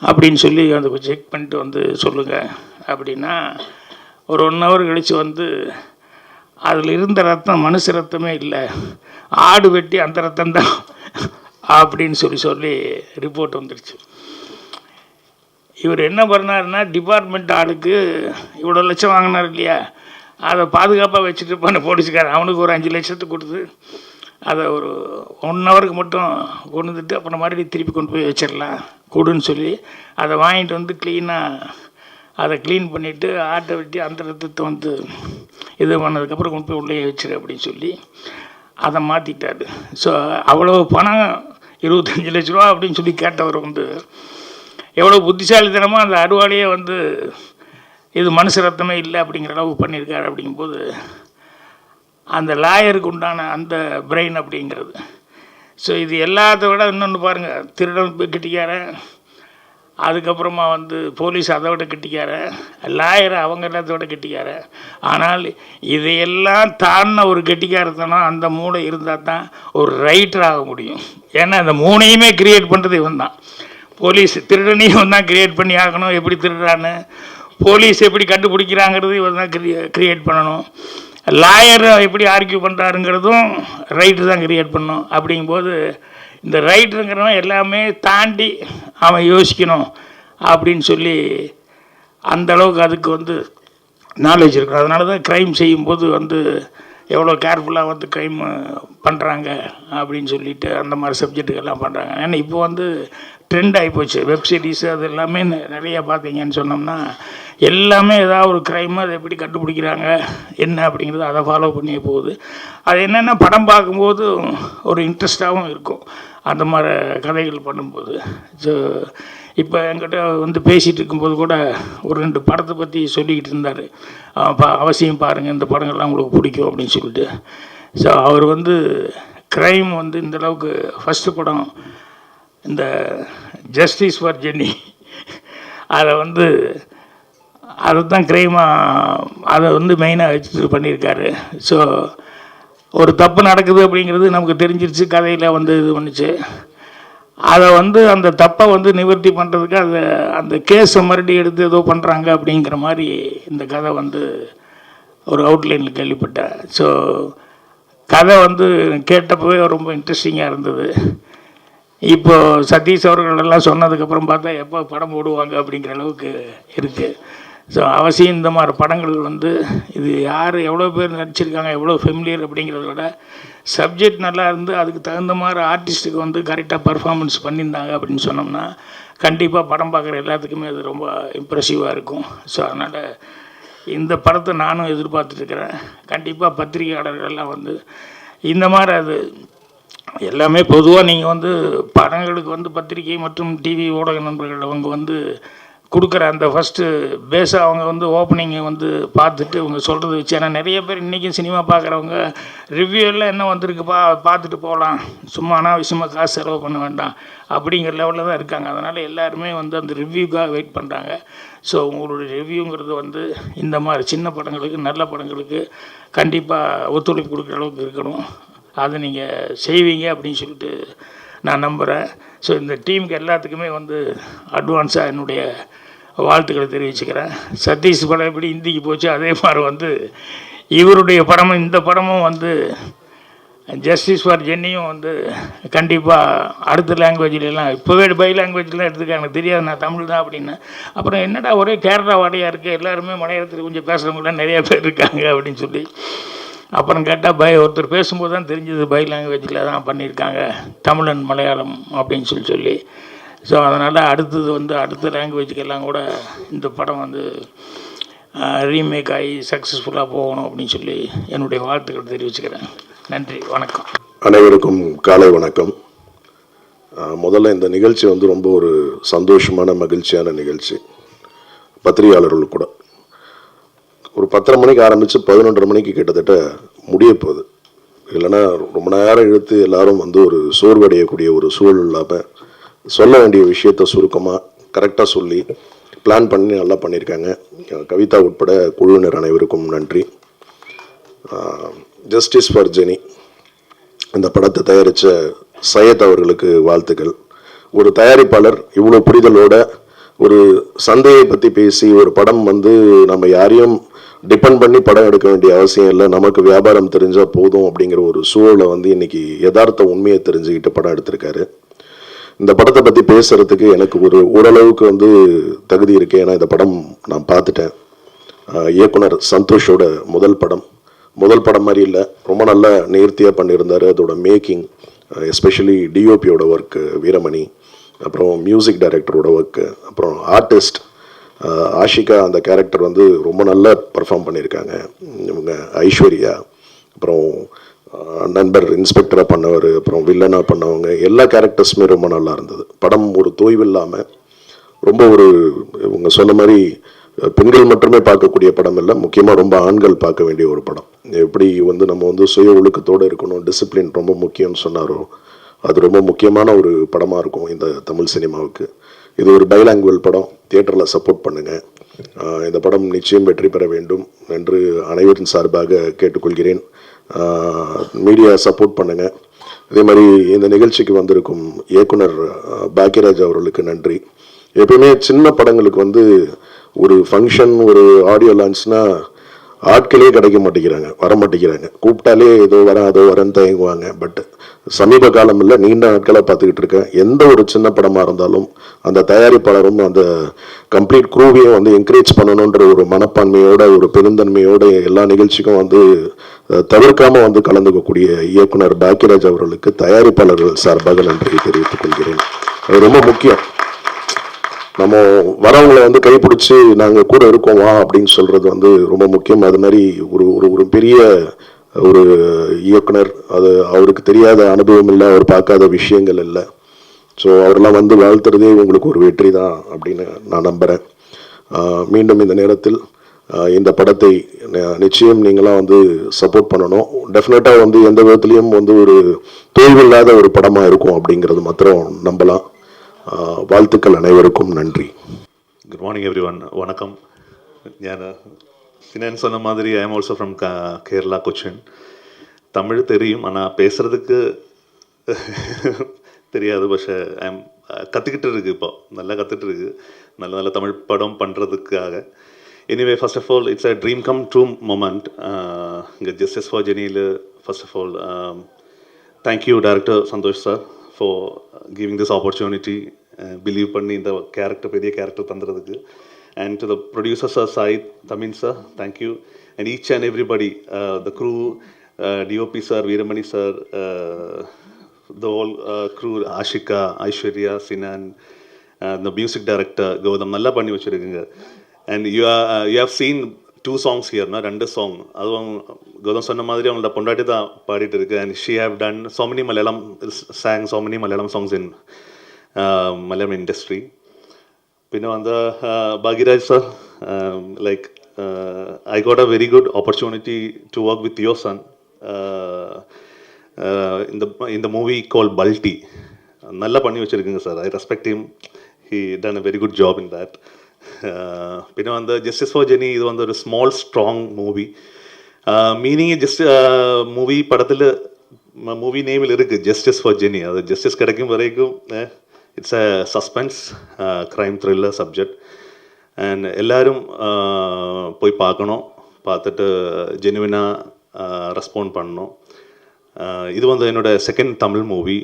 அப்படின்னு சொல்லி அந்த செக் பண்ணிட்டு வந்து சொல்லுங்கள் அப்படின்னா ஒரு 1 hour கழித்து வந்து அதில் இருந்த ரத்தம் மனுஷ ரத்தமே இல்லை, ஆடு வெட்டி அந்த ரத்தம் தான் அப்படின்னு சொல்லி ரிப்போர்ட் வந்துடுச்சு. இவர் என்ன பண்ணாருன்னா டிபார்ட்மெண்ட் ஆளுக்கு இவ்வளோ லட்சம் வாங்கினார் இல்லையா, அதை பாதுகாப்பாக வச்சுட்டு பண்ண போலீஸ்காரன் அவனுக்கு ஒரு 5 லட்சத்துக்கு கொடுத்து அதை ஒரு 1 hourக்கு மட்டும் கொண்டு வந்துட்டு அப்புறம் மறுபடியும் திருப்பி கொண்டு போய் வச்சிடலாம் கொடுன்னு சொல்லி அதை வாங்கிட்டு வந்து க்ளீனாக அதை க்ளீன் பண்ணிவிட்டு ஆட்டை வெட்டி அந்த ரத்தத்தை வந்து இது பண்ணதுக்கப்புறம் கொண்டு போய் உள்ளே வச்சிரு அப்படின்னு சொல்லி அதை மாற்றிட்டார். ஸோ அவ்வளோ பணம் 25 லட்ச ரூபா அப்படின்னு சொல்லி கேட்டவர் வந்து எவ்வளோ புத்திசாலித்தனமாக அந்த அறுவாலையே வந்து இது மனுஷ ரத்தமே இல்லை அப்படிங்கிற அளவுக்கு பண்ணியிருக்காரு. அப்படிங்கும்போது அந்த லாயருக்கு உண்டான அந்த பிரெயின் அப்படிங்கிறது. ஸோ இது எல்லாத்த விட இன்னொன்று பாருங்கள், திருடன் கெட்டிக்காரன், அதுக்கப்புறமா வந்து போலீஸ் அதை விட கெட்டிக்காரன், லாயரை அவங்க எல்லாத்த விட கெட்டிக்காரன். ஆனால் இதையெல்லாம் தாண்டின ஒரு கெட்டிக்காரத்தனம் அந்த மூளை இருந்தால் தான் ஒரு ரைட்டர் ஆக முடியும். ஏன்னா அந்த 3ஐயுமே கிரியேட் பண்ணுறது இவன் தான். போலீஸ் திருடனையும் தான் கிரியேட் பண்ணி ஆகணும், எப்படி திருடுறான்னு, போலீஸ் எப்படி கண்டுபிடிக்கிறாங்கிறது இவன் தான் கிரியேட் பண்ணணும், லாயர் எப்படி ஆர்கியூ பண்ணுறாருங்கிறதும் ரைட்டு தான் கிரியேட் பண்ணணும். அப்படிங்கும்போது இந்த ரைட்டருங்கிறவன் எல்லாமே தாண்டி அவன் யோசிக்கணும் அப்படின்னு சொல்லி அந்தளவுக்கு அதுக்கு வந்து நாலேஜ் இருக்கணும். அதனால தான் க்ரைம் செய்யும்போது வந்து எவ்வளோ கேர்ஃபுல்லாக வந்து க்ரைம் பண்ணுறாங்க அப்படின்னு சொல்லிட்டு அந்த மாதிரி சப்ஜெக்ட்டுக்கெல்லாம் பண்ணுறாங்க. ஏன்னா இப்போ வந்து ட்ரெண்ட் ஆகிப்போச்சு, வெப் சீரிஸு அது எல்லாமே நிறையா பார்த்தீங்கன்னு சொன்னோம்னா எல்லாமே ஏதாவது ஒரு க்ரைமு அதை எப்படி கண்டுபிடிக்கிறாங்க என்ன அப்படிங்கிறது அதை ஃபாலோ பண்ணியே போகுது. அது என்னென்னா படம் பார்க்கும்போது ஒரு இன்ட்ரெஸ்டாகவும் இருக்கும் அந்த மாதிரி கதைகள் பண்ணும்போது. ஸோ இப்போ என்கிட்ட வந்து பேசிகிட்டு இருக்கும்போது கூட ஒரு 2 படத்தை பற்றி சொல்லிக்கிட்டு இருந்தார். அவசியம் பாருங்கள், இந்த படங்கள்லாம் உங்களுக்கு பிடிக்கும் அப்படின்னு சொல்லிட்டு. ஸோ அவர் வந்து க்ரைம் வந்து இந்தளவுக்கு ஃபஸ்ட்டு படம் இந்த ஜஸ்டிஸ் ஃபார் ஜென்னி அதை வந்து அதை தான் க்ரைமாக அதை வந்து மெயினாக வச்சு பண்ணியிருக்காரு. ஸோ ஒரு தப்பு நடக்குது அப்படிங்கிறது நமக்கு தெரிஞ்சிருச்சு, கதையில் வந்து இது பண்ணுச்சு. அதை வந்து அந்த தப்பை வந்து நிவர்த்தி பண்ணுறதுக்கு அந்த கேஸை மறுபடியும் எடுத்து ஏதோ பண்ணுறாங்க அப்படிங்கிற மாதிரி இந்த கதை வந்து ஒரு அவுட்லைனில் கேள்விப்பட்டேன். ஸோ கதை வந்து கேட்டப்பவே ரொம்ப இன்ட்ரெஸ்டிங்காக இருந்தது. இப்போது சதீஷ் அவர்களெல்லாம் சொன்னதுக்கப்புறம் பார்த்தா எப்போ படம் போடுவாங்க அப்படிங்கிற அளவுக்கு இருக்குது. ஸோ அவசியம் இந்த மாதிரி படங்கள் வந்து இது யார் எவ்வளோ பேர் நடிச்சிருக்காங்க, எவ்வளோ ஃபெமிலியர் அப்படிங்கிறத விட சப்ஜெக்ட் நல்லா இருந்து அதுக்கு தகுந்த மாதிரி ஆர்டிஸ்ட்டுக்கு வந்து கரெக்டாக பர்ஃபார்மன்ஸ் பண்ணியிருந்தாங்க அப்படின்னு சொன்னோம்னா கண்டிப்பாக படம் பார்க்குற எல்லாத்துக்குமே அது ரொம்ப இம்ப்ரெசிவாக இருக்கும். ஸோ அதனால் இந்த படத்தை நானும் எதிர்பார்த்துட்ருக்கிறேன். கண்டிப்பாக பத்திரிகையாளர்கள்லாம் வந்து இந்த மாதிரி அது எல்லாமே பொதுவாக நீங்கள் வந்து படங்களுக்கு வந்து பத்திரிகை மற்றும் டிவி ஊடக நண்பர்கள் அவங்க வந்து கொடுக்குற அந்த ஃபஸ்ட்டு பேஸாக அவங்க வந்து ஓப்பனிங்கை வந்து பார்த்துட்டு இவங்க சொல்கிறது வச்சு, ஏன்னா நிறைய பேர் இன்றைக்கும் சினிமா பார்க்குறவங்க ரிவ்யூ எல்லாம் என்ன வந்திருக்குப்பா பார்த்துட்டு போகலாம், சும்மா அனாவசியமாக காசு செலவு பண்ண வேண்டாம் அப்படிங்கிற லெவலில் தான் இருக்காங்க. அதனால் எல்லாருமே வந்து அந்த ரிவ்யூக்காக வெயிட் பண்ணுறாங்க. ஸோ உங்களுடைய ரிவ்யூங்கிறது வந்து இந்த மாதிரி சின்ன படங்களுக்கு நல்ல படங்களுக்கு கண்டிப்பாக ஒத்துழைப்பு கொடுக்குற அளவுக்கு இருக்கணும். அதை நீங்கள் செய்வீங்க அப்படின்னு சொல்லிட்டு நான் நம்புகிறேன். ஸோ இந்த டீமுக்கு எல்லாத்துக்குமே வந்து அட்வான்ஸாக என்னுடைய வாழ்த்துக்களை தெரிவிச்சுக்கிறேன். சதீஷ் படம் எப்படி ஹிந்திக்கு போச்சு அதே மாதிரி வந்து இவருடைய படமும் இந்த படமும் வந்து ஜஸ்டிஸ் ஃபார் ஜென்னியும் வந்து கண்டிப்பாக அடுத்த லாங்குவேஜ்லாம் இப்போவே பை லாங்குவேஜ்லாம் எடுத்துக்க எனக்கு தெரியாது, நான் தமிழ் தான் அப்படின்னு. அப்புறம் என்னடா ஒரே கேரளா வாடையாக இருக்குது, எல்லாருமே மலையாளத்தில் கொஞ்சம் பேசுகிறவங்களாம் நிறையா பேர் இருக்காங்க அப்படின்னு சொல்லி அப்புறம் கேட்டால் ஒருத்தர் பேசும்போது தான் தெரிஞ்சது பை லாங்குவேஜில் தான் பண்ணியிருக்காங்க, தமிழ் அண்ட் மலையாளம் அப்படின்னு சொல்லி. ஸோ அதனால் அடுத்தது வந்து அடுத்த லாங்குவேஜுக்கெல்லாம் கூட இந்த படம் வந்து ரீமேக் ஆகி சக்ஸஸ்ஃபுல்லாக போகணும் அப்படின்னு சொல்லி என்னுடைய வாழ்த்துக்கள் தெரிவிச்சுக்கிறேன். நன்றி, வணக்கம். அனைவருக்கும் காலை வணக்கம். முதல்ல இந்த நிகழ்ச்சி வந்து ரொம்ப ஒரு சந்தோஷமான மகிழ்ச்சியான நிகழ்ச்சி. பத்திரிகையாளர்கள் கூட ஒரு 10:30 மணிக்கு ஆரம்பித்து 11:30 மணிக்கு கிட்டத்தட்ட முடிய போகுது. இல்லைன்னா ரொம்ப நேரம் இழுத்து எல்லாரும் வந்து ஒரு சோர்வடையக்கூடிய ஒரு சூழல் இல்லாமல் சொல்ல வேண்டிய விஷயத்த சுருக்கமாக கரெக்டாக சொல்லி பிளான் பண்ணி நல்லா பண்ணியிருக்காங்க. கவிதா உட்பட குழுவினர் அனைவருக்கும் நன்றி. ஜஸ்டிஸ் ஃபார் ஜெனி இந்த படத்தை தயாரித்த சையத் அவர்களுக்கு வாழ்த்துக்கள். ஒரு தயாரிப்பாளர் இவ்வளோ புரிதலோட ஒரு சந்தையை பற்றி பேசி ஒரு படம் வந்து நம்ம யாரையும் டிபெண்ட் பண்ணி படம் எடுக்க வேண்டிய அவசியம் இல்லை, நமக்கு வியாபாரம் தெரிஞ்சால் போதும் அப்படிங்கிற ஒரு சூழலை வந்து இன்னைக்கு யதார்த்த உண்மையை தெரிஞ்சுக்கிட்டு படம் எடுத்திருக்காரு. இந்த படத்தை பற்றி பேசுறதுக்கு எனக்கு ஒரு ஓரளவுக்கு வந்து தகுதி இருக்கு. ஏன்னா இந்த படம் நான் பார்த்துட்டேன். இயக்குனர் சந்தோஷோட முதல் படம் மாதிரி இல்லை, ரொம்ப நல்லா நேர்த்தியாக பண்ணியிருந்தார். அதோட மேக்கிங், எஸ்பெஷலி டிஓபியோட ஒர்க்கு வீரமணி, அப்புறம் மியூசிக் டைரக்டரோட ஒர்க்கு, அப்புறம் ஆர்டிஸ்ட் ஆஷிகா அந்த கேரக்டர் வந்து ரொம்ப நல்லா பர்ஃபார்ம் பண்ணியிருக்காங்க. இவங்க ஐஸ்வர்யா, அப்புறம் நண்பர் இன்ஸ்பெக்டராக பண்ணவர், அப்புறம் வில்லனாக பண்ணவங்க, எல்லா கேரக்டர்ஸுமே ரொம்ப நல்லா இருந்தது. படம் ஒரு தொய்வு இல்லாமல் ரொம்ப ஒரு இவங்க சொன்ன மாதிரி பெண்கள் மட்டுமே பார்க்கக்கூடிய படம் இல்லை, முக்கியமாக ரொம்ப ஆண்கள் பார்க்க வேண்டிய ஒரு படம். எப்படி வந்து நம்ம வந்து சுய ஒழுக்கத்தோடு இருக்கணும், டிசிப்ளின் ரொம்ப முக்கியம்னு சொன்னாரோ அது ரொம்ப முக்கியமான ஒரு படமாக இருக்கும் இந்த தமிழ் சினிமாவுக்கு. இது ஒரு பைலாங்குவல் படம், தியேட்டரில் சப்போர்ட் பண்ணுங்கள். இந்த படம் நிச்சயம் வெற்றி பெற வேண்டும் என்று அனைவரின் சார்பாக கேட்டுக்கொள்கிறேன். மீடியா சப்போர்ட் பண்ணுங்கள். இதே மாதிரி இந்த நிகழ்ச்சிக்கு வந்திருக்கும் இயக்குனர் பாக்கியராஜ் அவர்களுக்கு நன்றி. எப்பவுமே சின்ன படங்களுக்கு வந்து ஒரு ஃபங்க்ஷன், ஒரு ஆடியோ லான்ச்னா ஆட்களே கிடைக்க மாட்டேங்கிறாங்க, வர மாட்டேங்கிறாங்க. கூப்பிட்டாலே ஏதோ வரேன்னு தயங்குவாங்க. பட் சமீப காலம் இல்லை, நீண்ட நாட்களாக பார்த்துக்கிட்டு இருக்கேன். எந்த ஒரு சின்ன படமாக இருந்தாலும் அந்த தயாரிப்பாளரும் அந்த கம்ப்ளீட் குரூவையும் வந்து என்கரேஜ் பண்ணணுன்ற ஒரு மனப்பான்மையோட, ஒரு பெருந்தன்மையோட எல்லா நிகழ்ச்சிக்கும் வந்து தவிர்க்காமல் வந்து கலந்துக்கக்கூடிய இயக்குனர் பாக்கியராஜ் அவர்களுக்கு தயாரிப்பாளர்கள் சார்பாக நன்றி தெரிவித்துக் கொள்கிறேன். அது ரொம்ப முக்கியம். நம்ம வரவங்களை வந்து கைப்பிடிச்சி நாங்கள் கூட இருக்கோம் வா அப்படின்னு சொல்றது வந்து ரொம்ப முக்கியம். அது மாதிரி ஒரு பெரிய ஒரு இயக்குனர், அது அவருக்கு தெரியாத அனுபவம் இல்லை, அவர் பார்க்காத விஷயங்கள் இல்லை. ஸோ அவரெல்லாம் வந்து வாழ்த்துறதே உங்களுக்கு ஒரு வெற்றி தான் அப்படின்னு நான் நம்புகிறேன். மீண்டும் இந்த நேரத்தில் இந்த படத்தை நிச்சயம் நீங்களாம் வந்து சப்போர்ட் பண்ணணும். டெஃபினட்டாக வந்து எந்த விதத்துலையும் வந்து ஒரு தொய்வில்லாத ஒரு படமாக இருக்கும் அப்படிங்கிறது மாத்திரம் நம்பலாம். வாழ்த்துக்கள் அனைவருக்கும் நன்றி. Good morning every one. வணக்கம். ഞാൻ சினன் சொன்ன மாதிரி I am also from Kerala, Cochin. Tamil தெரியும், ஆனால் பேசுகிறதுக்கு தெரியாது. பட் ஐ எம் கற்றுக்கிட்டு இருக்கு, இப்போ நல்லா கற்றுட்டு இருக்கு நல்ல நல்ல தமிழ் படம் பண்ணுறதுக்காக. Anyway, first of all it's a dream come true moment. இங்கே ஜஸ்டிஸ் ஃபார் ஜெனியில் first of all thank you director Santhosh sir for giving this opportunity, believe பண்ணி இந்த கேரக்டர், பெரிய கேரக்டர் தந்துறதுக்கு. And to the producer sir, Said, Tamin sir, thank you. And each and everybody, the crew, DOP sir, Veeramani sir, the whole crew, Ashika, Aishwarya, Sinan, the music director, Gaudam, நல்லா பண்ணி வச்சிருக்கீங்க. And you have seen 2 songs here, na 2 song. அதுவும் கௌதம் சொன்ன மாதிரி அவங்களோட பொண்டாட்டி தான் பாடிட்டு இருக்கு. And she have done so many Malayalam songs in Malayalam industry. പിന്നെ வந்து Bhagiraj sir, like I got a very good opportunity to work with your son in the movie called Balti. நல்லா பண்ணி வச்சிருக்கீங்க sir. I respect him. He done a very good job in that. പിന്നെ வந்து justice for Jenny இது வந்து ஒரு small strong movie. Meaning just movie படத்தில் movie நேமில் இருக்குது ஜஸ்டிஸ் ஃபார் ஜெனி. அது ஜஸ்டிஸ் கிடைக்கும் வரைக்கும் it's a suspense crime thriller subject. And எல்லோரும் போய் பார்க்கணும், பார்த்துட்டு ஜெனுவினாக ரெஸ்பாண்ட் பண்ணணும். இது வந்து என்னோட செகண்ட் தமிழ் மூவி.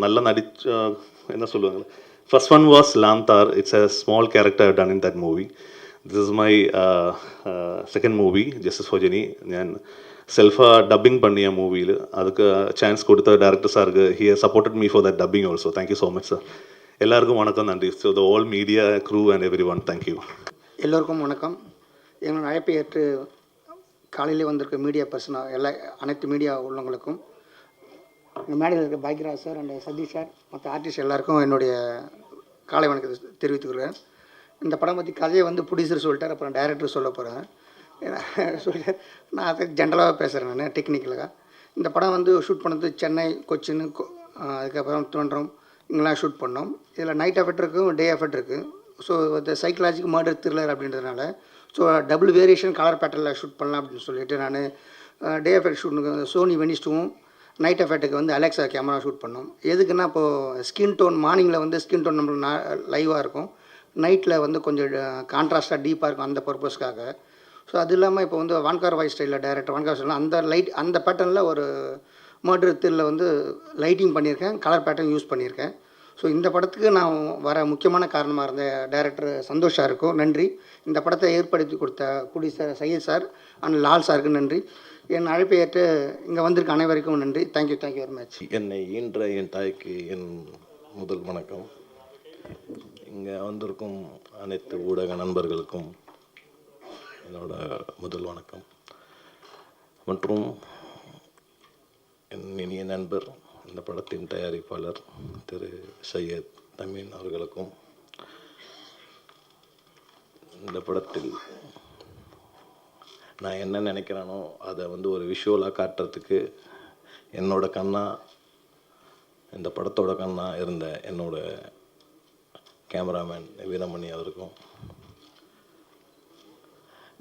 நல்லா என்ன சொல்லுவாங்க, ஃபர்ஸ்ட் ஒன் வாஸ் லாம்தார். It's a small character done in that movie. This is my second movie, justice for Jenny. ഞാൻ സെൽഫാக ഡബിങ് பண்ணிய மூவியில் அதுக்கு சான்ஸ் கொடுத்த டேரக்டர் சாருக்கு he supported me for that dubbing also. Thank you so much sir. எல்லாருக்கும் வணக்கம், நன்றி. So the whole media crew and everyone, thank you. எல்லோருக்கும் வணக்கம். எங்களோட அழைப்பை ஏற்று காலையிலே வந்திருக்க மீடியா பர்சனாக அனைத்து மீடியா உள்ளவங்களுக்கும், எங்கள் மேடையில் இருக்க Bhagyaraj sir and Sathish sir, மற்ற ஆர்டிஸ்ட் எல்லாருக்கும் என்னுடைய காலை வணக்கத்தை தெரிவித்துக்கிறேன். இந்த படம் பற்றி கதையை வந்து ப்ரொடியூசர் சொல்லிட்டார், அப்புறம் டைரக்டர் சொல்ல போகிறேன். சொல்லி நான் அதை ஜென்ரலாக பேசுகிறேன். நான் டெக்னிக்கலாக இந்த படம் வந்து ஷூட் பண்ணது சென்னை, கொச்சின், அதுக்கப்புறம் திருவனந்தபுரம் இங்கெல்லாம் ஷூட் பண்ணோம். இதில் நைட் எஃபெக்ட் இருக்கும், டே எஃபெக்ட் இருக்குது. ஸோ இந்த சைக்கலாஜிக்கல் மர்டர் த்ரில்லர் அப்படின்றதுனால ஸோ டபுள் வேரியேஷன் கலர் பேட்டர்னில் ஷூட் பண்ணலாம் அப்படின்னு சொல்லிட்டு நான் டே எஃபெக்ட் ஷூட்டுக்கு சோனி வெனிஸ்டும், நைட் எஃபெக்ட்டுக்கு வந்து அலெக்ஸா கேமரா ஷூட் பண்ணோம். எதுக்குன்னா இப்போது ஸ்கின் டோன் மார்னிங்கில் வந்து ஸ்கின் டோன் நம்மளுக்கு லைவாக இருக்கும், நைட்டில் வந்து கொஞ்சம் கான்ட்ராஸ்ட்டாக டீப்பாக இருக்கும், அந்த பர்பஸ்க்காக. ஸோ அது இல்லாமல் இப்போ வந்து வான்கார் வாய்ஸ் ஸ்டைலில் டைரக்டர் வான்கார் ஸ்டைலில் அந்த பேட்டர்னில் ஒரு மர்டர் த்ரில்லில் வந்து லைட்டிங் பண்ணியிருக்கேன், கலர் பேட்டர்ன் யூஸ் பண்ணியிருக்கேன். ஸோ இந்த படத்துக்கு நான் வர முக்கியமான காரணமாக இருந்த டைரக்டர் சந்தோஷ் சாருக்கும் நன்றி. இந்த படத்தை ஏற்படுத்தி கொடுத்த producer Syed sir and Lal சாருக்கு நன்றி. என் அழைப்பை ஏற்று இங்கே வந்திருக்க அனைவருக்கும் நன்றி. Thank you very much. என்னை ஈன்ற என் தாய்க்கு என் முதல் வணக்கம். இங்கே வந்திருக்கும் அனைத்து ஊடக நண்பர்களுக்கும் என்னோட முதல் வணக்கம். மற்றும் என் இனிய நண்பர், இந்த படத்தின் தயாரிப்பாளர் திரு சையத் தமின் அவர்களுக்கும், இந்த படத்தில் நான் என்ன நினைக்கிறேனோ அதை வந்து ஒரு விஷுவலாக காட்டுறதுக்கு என்னோட கண்ணா, இந்த படத்தோட கண்ணா இருந்த என்னோட கேமராமேன் வீரமணி அவருக்கும்,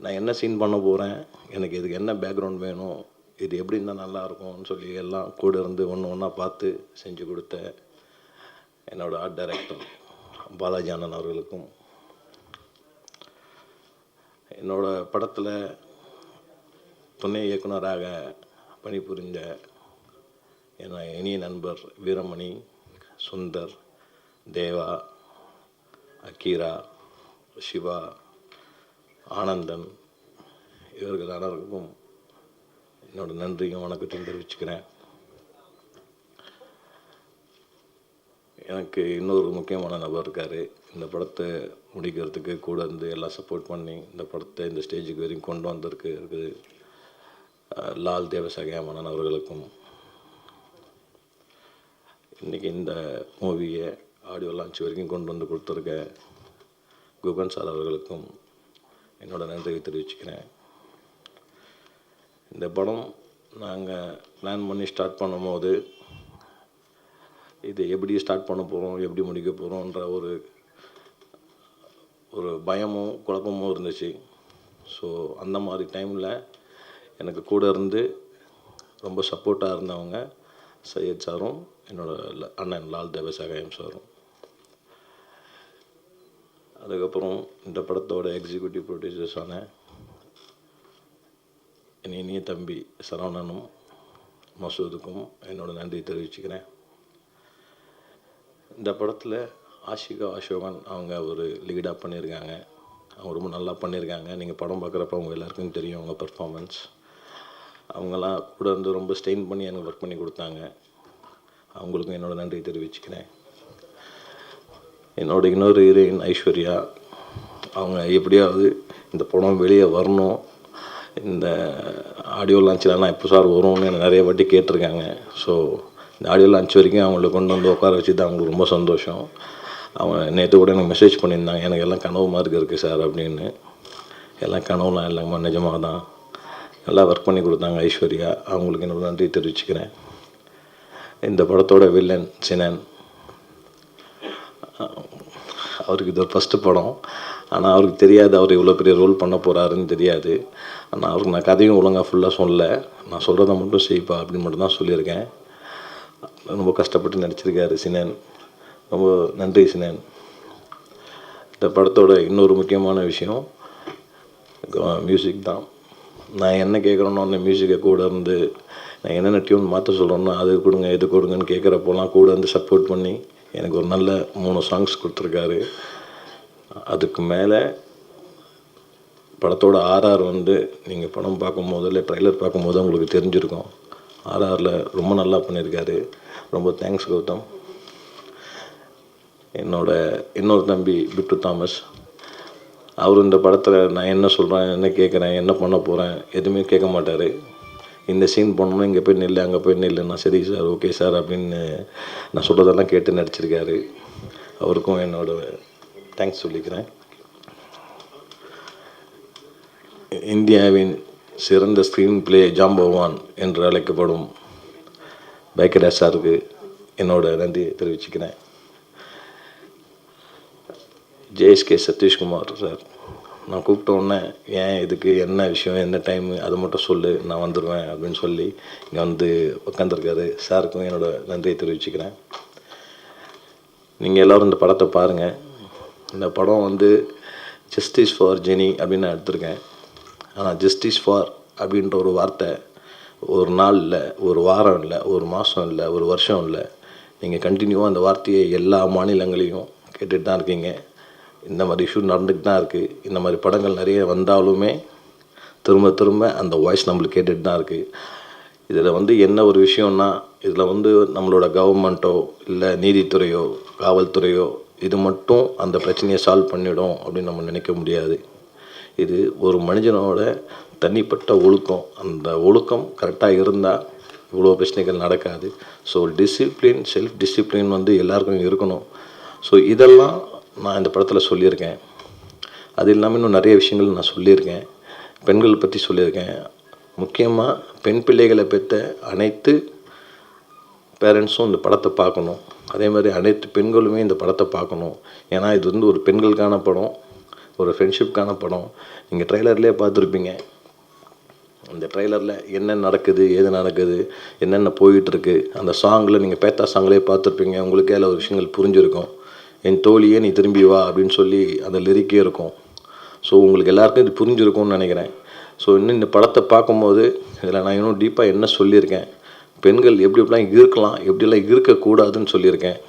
நான் என்ன சீன் பண்ண போகிறேன், எனக்கு இதுக்கு என்ன பேக்ரவுண்ட் வேணும், இது எப்படி இருந்தால் நல்லாயிருக்கும்னு சொல்லி எல்லாம் கூட இருந்து ஒன்று ஒன்றா பார்த்து செஞ்சு கொடுத்த என்னோடய ஆர்ட் டைரக்டர் பாலாஜி அண்ணன் அவர்களுக்கும், என்னோடய படத்தில் துணை இயக்குனராக பணிபுரிந்த என் இனிய நண்பர் வீரமணி, சுந்தர், தேவா, அக்கீரா, சிவா, ஆனந்தன், இவர்கள் அனைவருக்கும் என்னோட நன்றியும் வணக்கத்தையும் தெரிவிச்சுக்கிறேன். எனக்கு இன்னொரு முக்கியமான நபர் இருக்கார். இந்த படத்தை முடிக்கிறதுக்கு கூட இருந்து எல்லாம் சப்போர்ட் பண்ணி இந்த படத்தை இந்த ஸ்டேஜுக்கு வரைக்கும் கொண்டு வந்திருக்கு லால் தேவசகாமணன் அவர்களுக்கும், இன்றைக்கி இந்த மூவியை ஆடியோ லான்ச் வரைக்கும் கொண்டு வந்து கொடுத்துருக்க குகன் சார் அவர்களுக்கும் என்னோட நன்றியை தெரிவிச்சுக்கிறேன். இந்த படம் நாங்கள் பிளான் பண்ணி ஸ்டார்ட் பண்ணும்போது இது எப்படி ஸ்டார்ட் பண்ண போகிறோம், எப்படி முடிக்க போகிறோன்ற ஒரு பயமும் குழப்பமும் இருந்துச்சு. ஸோ அந்த மாதிரி டைமில் எனக்கு கூட இருந்து ரொம்ப சப்போர்ட்டாக இருந்தவங்க சையத் சாரும் என்னோட அண்ணன் லால் தேவசகாயம் சாரும். அதுக்கப்புறம் இந்த படத்தோட எக்ஸிக்யூட்டிவ் ப்ரொடியூசர்ஸான என் இனிய தம்பி சரவணனும் மசூதுக்கும் என்னோட நன்றி தெரிவிச்சுக்கிறேன். இந்த படத்தில் ஆஷிகா அசோகன் அவங்க ஒரு லீடாக பண்ணியிருக்காங்க. அவங்க ரொம்ப நல்லா பண்ணியிருக்காங்க. நீங்கள் படம் பார்க்குறப்ப அவங்க எல்லாருக்கும் தெரியும் அவங்க பர்ஃபார்மன்ஸ். அவங்களாம் கூட இருந்து ரொம்ப ஸ்டெயின் பண்ணி எனக்கு ஒர்க் பண்ணி கொடுத்தாங்க. அவங்களுக்கும் என்னோட நன்றி தெரிவிச்சுக்கிறேன். என்னோட இன்னொரு ஹீரோயின் ஐஸ்வர்யா, அவங்க எப்படியாவது இந்த படம் வெளியே வரணும், இந்த ஆடியோ லான்ச்லாம் எப்போ சார் வரும்னு எனக்கு நிறைய வாட்டி கேட்டிருக்காங்க. ஸோ இந்த ஆடியோ லான்ச் வரைக்கும் அவங்கள கொண்டு வந்து உட்கார வச்சு தான் அவங்களுக்கு ரொம்ப சந்தோஷம். அவங்க நேற்று கூட எனக்கு மெசேஜ் பண்ணியிருந்தாங்க, எனக்கு எல்லாம் கனவு மாதிரி இருக்குது சார் அப்படின்னு. எல்லாம் கனவுலாம் இல்லைங்கம்மா, நிஜமாக தான் நல்லா ஒர்க் பண்ணி கொடுத்தாங்க ஐஸ்வர்யா. அவங்களுக்கு என்னோட நன்றி தெரிவிச்சுக்கிறேன். இந்த படத்தோட வில்லன் சினன், அவருக்கு இது ஒரு ஃபஸ்ட்டு படம். ஆனால் அவருக்கு தெரியாது அவர் இவ்வளோ பெரிய ரோல் பண்ண போகிறாருன்னு தெரியாது. ஆனால் அவருக்கு நான் கதையும் ஒழுங்காக ஃபுல்லாக சொல்லலை, நான் சொல்கிறத மட்டும் செய்ப்பா அப்படின்னு மட்டும் தான் சொல்லியிருக்கேன். ரொம்ப கஷ்டப்பட்டு நடிச்சிருக்காரு சினன். ரொம்ப நன்றி சினன். இந்த படத்தோட இன்னொரு முக்கியமான விஷயம் மியூசிக் தான். நான் என்ன கேட்குறேனோ அந்த மியூசிக்கை கூட இருந்து நான் என்னென்ன டியூன் மாற்ற சொல்கிறேனோ அது கொடுங்க இது கொடுங்கன்னு கேட்குறப்போலாம் கூட வந்து சப்போர்ட் பண்ணி எனக்கு ஒரு நல்ல 3 சாங்ஸ் கொடுத்துருக்காரு. அதுக்கு மேலே படத்தோட ஆர்ஆர் வந்து நீங்கள் படம் பார்க்கும்போது இல்லை ட்ரைலர் பார்க்கும்போது உங்களுக்கு தெரிஞ்சிருக்கும். ஆர்ஆரில் ரொம்ப நல்லா பண்ணியிருக்காரு. ரொம்ப தேங்க்ஸ் கௌதம். என்னோட இன்னொரு தம்பி பிட்டு தாமஸ், அவர் இந்த படத்தில் நான் என்ன சொல்கிறேன், என்ன கேட்குறேன், என்ன பண்ண போகிறேன் எதுவுமே கேட்க மாட்டார். இந்த சீன் போனோம்னா இங்கே போய் நில்லு, அங்கே போய் நில்லுன்னா சரி சார், ஓகே சார் அப்படின்னு நான் சொல்கிறதெல்லாம் கேட்டு நடிச்சிருக்காரு. அவருக்கும் என்னோட தேங்க்ஸ் சொல்லிக்கிறேன். இந்தியாவின் சிறந்த ஸ்க்ரீன் பிளே ஜாம்பவான் என்று அழைக்கப்படும் பாக்யராஜ் சாருக்கு என்னோட நன்றியை தெரிவிச்சுக்கிறேன். ஜேஎஸ்கே சதீஷ்குமார் சார், நான் கூப்பிட்ட உடனே ஏன் இதுக்கு என்ன விஷயம் என்ன டைமு அதை மட்டும் சொல்லு நான் வந்துடுவேன் அப்படின்னு சொல்லி இங்கே வந்து உட்காந்துருக்காரு. சாருக்கும் என்னோட நன்றியை தெரிவிச்சுக்கிறேன். நீங்கள் எல்லோரும் இந்த படத்தை பாருங்கள். இந்த படம் வந்து ஜஸ்டிஸ் ஃபார் ஜெனி அப்படின்னு நான் எடுத்திருக்கேன். ஆனால் ஜஸ்டிஸ் ஃபார் அப்படின்ற ஒரு வார்த்தை ஒரு நாள் இல்லை, ஒரு வாரம் இல்லை, ஒரு மாதம் இல்லை, ஒரு வருஷம் இல்லை, நீங்கள் கண்டினியூவாக அந்த வார்த்தையை எல்லா மாநிலங்களையும் கேட்டுட்டு தான் இருக்கீங்க. இந்த மாதிரி இஷ்யூ நடந்துட்டு தான் இருக்குது. இந்த மாதிரி படங்கள் நிறைய வந்தாலுமே திரும்ப திரும்ப அந்த வாய்ஸ் நம்மளுக்கு கேட்டுட்டு தான் இருக்குது. இதில் வந்து என்ன ஒரு விஷயம்னா, இதில் வந்து நம்மளோட கவர்மெண்ட்டோ இல்லை நீதித்துறையோ காவல்துறையோ இது மட்டும் அந்த பிரச்சனையை சால்வ் பண்ணிடும் அப்படின்னு நம்ம நினைக்க முடியாது. இது ஒரு மனிதனோட தனிப்பட்ட ஒழுக்கம். அந்த ஒழுக்கம் கரெக்டாக இருந்தால் இவ்வளோ பிரச்சனைகள் நடக்காது. ஸோ டிசிப்ளின், செல்ஃப் டிசிப்ளின் வந்து எல்லாருக்கும் இருக்கணும். ஸோ இதெல்லாம் நான் இந்த படத்தில் சொல்லியிருக்கேன். அது இல்லாமல் இன்னும் நிறைய விஷயங்கள் நான் சொல்லியிருக்கேன். பெண்கள் பற்றி சொல்லியிருக்கேன். முக்கியமாக பெண் பிள்ளைகளை பெற்ற அனைத்து பேரண்ட்ஸும் இந்த படத்தை பார்க்கணும். அதே மாதிரி அனைத்து பெண்களுமே இந்த படத்தை பார்க்கணும். ஏன்னா இது வந்து ஒரு பெண்களுக்கான படம், ஒரு ஃப்ரெண்ட்ஷிப்கான படம். நீங்கள் ட்ரெய்லர்லேயே பார்த்துருப்பீங்க. அந்த ட்ரெய்லரில் என்ன நடக்குது, ஏது நடக்குது, என்னென்ன போயிட்டுருக்கு. அந்த சாங்கில் நீங்கள் பேத்தா சாங்லேயே பார்த்துருப்பீங்க. உங்களுக்கே அதில் ஒரு விஷயங்கள் புரிஞ்சிருக்கும். என் தோழியே நீ திரும்பி வா அப்படின்னு சொல்லி அந்த லிரிக்கே இருக்கும். ஸோ உங்களுக்கு எல்லாருக்கும் இது புரிஞ்சிருக்கும்னு நினைக்கிறேன். ஸோ இன்னும் இந்த படத்தை பார்க்கும்போது இதில் நான் இன்னும் டீப்பாக என்ன சொல்லியிருக்கேன், பெண்கள் எப்படி எப்படிலாம் இருக்கலாம், எப்படிலாம் இருக்கக்கூடாதுன்னு சொல்லியிருக்கேன்.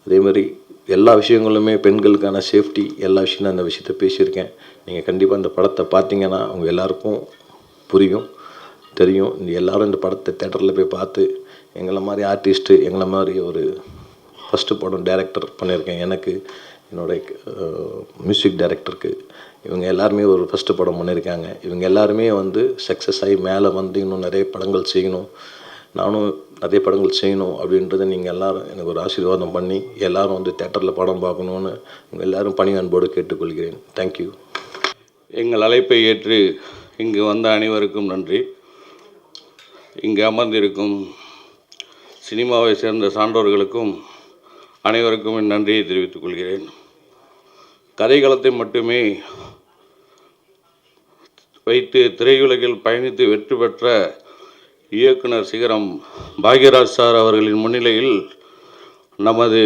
அதே மாதிரி எல்லா விஷயங்களுமே பெண்களுக்கான சேஃப்டி எல்லா விஷயம் அந்த விஷயத்த பேசியிருக்கேன். நீங்கள் கண்டிப்பாக இந்த படத்தை பார்த்தீங்கன்னா அவங்க எல்லாருக்கும் புரியும், தெரியும். எல்லோரும் இந்த படத்தை தேட்டரில் போய் பார்த்து எங்களை மாதிரி ஆர்டிஸ்ட்டு, எங்களை மாதிரி ஒரு ஃபஸ்ட்டு படம் டைரக்டர் பண்ணியிருக்கேன், எனக்கு என்னோடய மியூசிக் டைரக்டருக்கு, இவங்க எல்லாருமே ஒரு ஃபஸ்ட்டு படம் பண்ணியிருக்காங்க. இவங்க எல்லாருமே வந்து சக்ஸஸ் ஆகி மேலே வந்து இன்னும் நிறைய படங்கள் செய்யணும், நானும் நிறைய படங்கள் செய்யணும் அப்படின்றத நீங்கள் எல்லோரும் எனக்கு ஒரு ஆசீர்வாதம் பண்ணி எல்லோரும் வந்து தேட்டரில் படம் பார்க்கணுன்னு உங்கள் எல்லோரும் பணி அன்போடு கேட்டுக்கொள்கிறேன். தேங்க்யூ. எங்கள் அழைப்பை ஏற்று இங்கு வந்த அனைவருக்கும் நன்றி. இங்கு அமர்ந்திருக்கும் சினிமாவை சேர்ந்த சான்றோர்களுக்கும் அனைவருக்கும் என் நன்றியை தெரிவித்துக் கொள்கிறேன். கதைக்களத்தை மட்டுமே வைத்து திரையுலகில் பயணித்து வெற்றி பெற்ற இயக்குனர் சிகரம் பாக்யராஜ் சார் அவர்களின் முன்னிலையில் நமது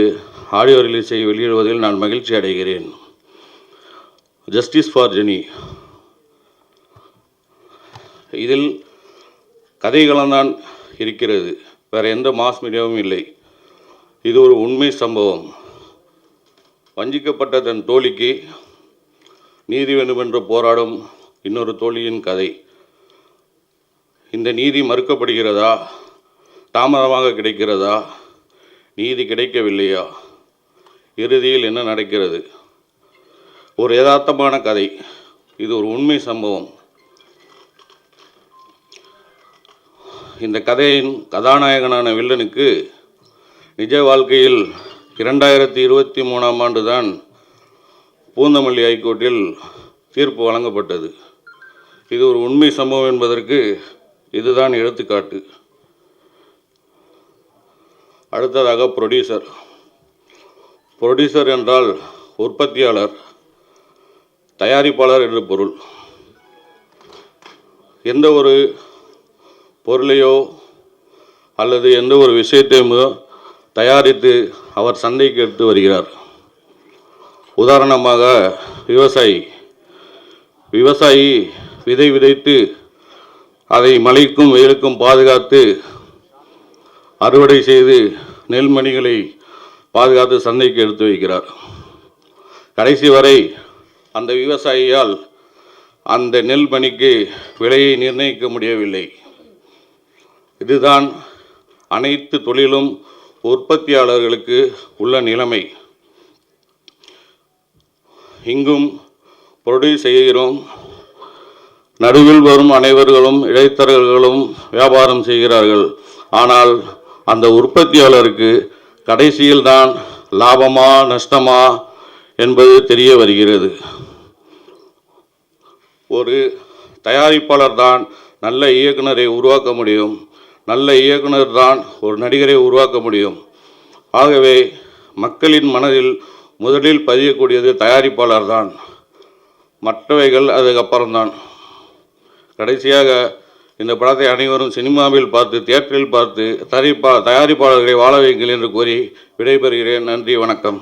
ஆடியோ ரிலீஸை வெளியிடுவதில் நான் மகிழ்ச்சி அடைகிறேன். ஜஸ்டிஸ் ஃபார் ஜெனி, இதில் கதைகளம்தான் இருக்கிறது, வேறு எந்த மாஸ் மீடியாவும் இல்லை. இது ஒரு உண்மை சம்பவம். வஞ்சிக்கப்பட்ட தன் தோழிக்கு நீதி வேண்டுமென்று போராடும் இன்னொரு தோழியின் கதை. இந்த நீதி மறுக்கப்படுகிறதா, தாமதமாக கிடைக்கிறதா, நீதி கிடைக்கவில்லையா, இறுதியில் என்ன நடக்கிறது? ஒரு யதார்த்தமான கதை. இது ஒரு உண்மை சம்பவம். இந்த கதையின் கதாநாயகனான வில்லனுக்கு நிஜ வாழ்க்கையில் 2023ஆம் ஆண்டு தான் பூந்தமல்லி ஹைகோர்ட்டில் தீர்ப்பு வழங்கப்பட்டது. இது ஒரு உண்மை சம்பவம் என்பதற்கு இதுதான் எடுத்துக்காட்டு. அடுத்ததாக ப்ரொடியூசர். ப்ரொடியூசர் என்றால் உற்பத்தியாளர், தயாரிப்பாளர் என்று பொருள். எந்த ஒரு பொருளையோ அல்லது எந்த ஒரு விஷயத்தையுமோ தயாரித்து அவர் சந்தைக்கு எடுத்து வருகிறார். உதாரணமாக விவசாயி விதை விதைத்து அதை மழைக்கும் வெயிலுக்கும் பாதுகாத்து அறுவடை செய்து நெல்மணிகளை பாதுகாத்து சந்தைக்கு எடுத்து வைக்கிறார். கடைசி வரை அந்த விவசாயியால் அந்த நெல்மணிக்கு விலையை நிர்ணயிக்க முடியவில்லை. இதுதான் அனைத்து தொழிலும் உற்பத்தியாளர்களுக்கு உள்ள நிலைமை. இங்கும் ப்ரொடியூஸ் செய்கிறோம், நடுவில் வரும் அனைவர்களும் இடைத்தரகர்களும் வியாபாரம் செய்கிறார்கள். ஆனால் அந்த உற்பத்தியாளருக்கு கடைசியில் தான் லாபமா நஷ்டமா என்பது தெரிய வருகிறது. ஒரு தயாரிப்பாளர் தான் நல்ல இயக்குனரை உருவாக்க முடியும், நல்ல இயக்குனர் தான் ஒரு நடிகரை உருவாக்க முடியும். ஆகவே மக்களின் மனதில் முதலில் பதியக்கூடியது தயாரிப்பாளர் தான், மற்றவைகள் அதுக்கப்புறம்தான். கடைசியாக இந்த படத்தை அனைவரும் சினிமாவில் பார்த்து, தியேட்டரில் பார்த்து தயாரிப்பாளர்களை வாழ வைங்கள் என்று கூறி விடைபெறுகிறேன். நன்றி, வணக்கம்.